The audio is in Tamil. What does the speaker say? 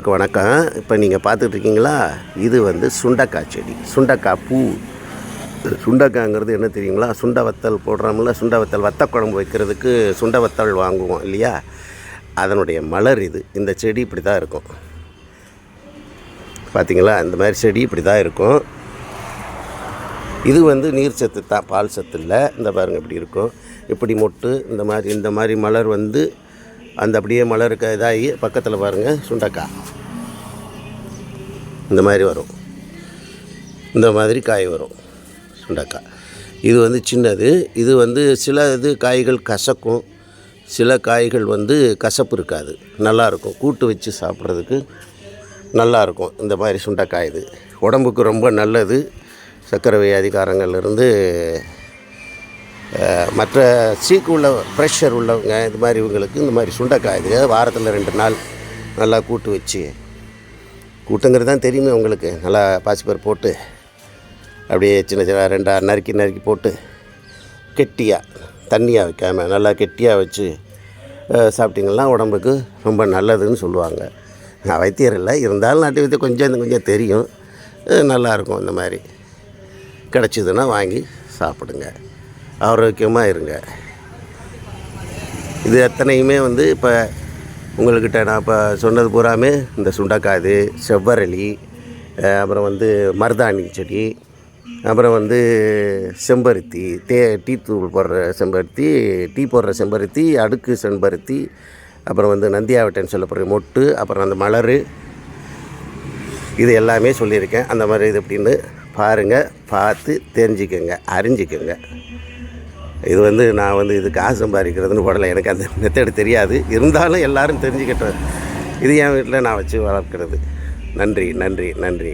வணக்கம். இப்போ நீங்கள் பார்த்துட்ருக்கீங்களா, இது வந்து சுண்டக்காய் செடி, சுண்டக்காய் பூ. சுண்டக்காய்ங்கிறது என்ன தெரியுங்களா, சுண்டை வத்தல் போடுறோம்ல, சுண்டை வத்தல் வத்த குழம்பு வைக்கிறதுக்கு சுண்டை வத்தல் வாங்குவோம் இல்லையா, அதனுடைய மலர் இது. இந்த செடி இப்படி தான் இருக்கும் பார்த்திங்களா, இந்த மாதிரி செடி இப்படி தான் இருக்கும். இது வந்து நீர் சத்து தான், பால் சத்து இல்லை. இந்த பாருங்கள் இப்படி இருக்கும், இப்படி மொட்டு இந்த மாதிரி மலர் வந்து அந்த அப்படியே மலருக்கு இதாகி பக்கத்தில் பாருங்கள் சுண்டைக்காய் இந்த மாதிரி வரும், இந்த மாதிரி காய் வரும் சுண்டைக்காய். இது வந்து சின்னது. இது வந்து சில காய்கள் கசக்கும், சில காய்கள் வந்து கசப்பு இருக்காது, நல்லாயிருக்கும், கூட்டு வச்சு சாப்பிட்றதுக்கு நல்லாயிருக்கும். இந்த மாதிரி சுண்டைக்காய் இது உடம்புக்கு ரொம்ப நல்லது. சர்க்கரை வியாதிக்காரங்கள்லேருந்து மற்ற சீக்கு உள்ள ப்ரெஷர் உள்ளவங்க இது மாதிரி இவங்களுக்கு இந்த மாதிரி சுண்டைக்காய் இது வாரத்தில் 2 நாள் நல்லா கூட்டு வச்சு, கூட்டுங்கிறது தான் தெரியுமே உங்களுக்கு, நல்லா பாசிப்பருப்பு போட்டு அப்படியே சின்ன சின்ன 2 நறுக்கி போட்டு கெட்டியாக தண்ணியாக வைக்காமல் நல்லா கெட்டியாக வச்சு சாப்பிட்டிங்கன்னா உடம்புக்கு ரொம்ப நல்லதுன்னு சொல்லுவாங்க. நான் வைத்தியர் இல்லை, இருந்தாலும் நாட்டு வைத்தியம் கொஞ்சம் தெரியும். நல்லாயிருக்கும். இந்த மாதிரி கிடச்சிதுன்னா வாங்கி சாப்பிடுங்க, ஆரோக்கியமாக இருங்க. இது எத்தனையுமே வந்து இப்போ உங்கள்கிட்ட நான் இப்போ சொன்னது பூராமே இந்த சுண்டைக்காய், இது செவ்வரளி, அப்புறம் வந்து மருதாணி செடி, அப்புறம் வந்து செம்பருத்தி, டீ தூள் போடுற செம்பருத்தி, டீ போடுற செம்பருத்தி, அடுக்கு செம்பருத்தி, அப்புறம் வந்து நந்தியாவட்டைன்னு சொல்லப்படுற மொட்டு, அப்புறம் அந்த மலர், இது எல்லாமே சொல்லியிருக்கேன். அந்த மாதிரி இது எப்படின்னு பாருங்கள், பார்த்து தெரிஞ்சுக்கோங்க, அறிஞ்சிக்கோங்க. இது வந்து நான் வந்து இது காசு சம்பாதிக்கிறதுன்னு போடலை, எனக்கு அந்த மெத்தடு தெரியாது, இருந்தாலும் எல்லோரும் தெரிஞ்சுக்கிட்டேன். இது என் வீட்டில் நான் வச்சு வளர்க்குறது. நன்றி.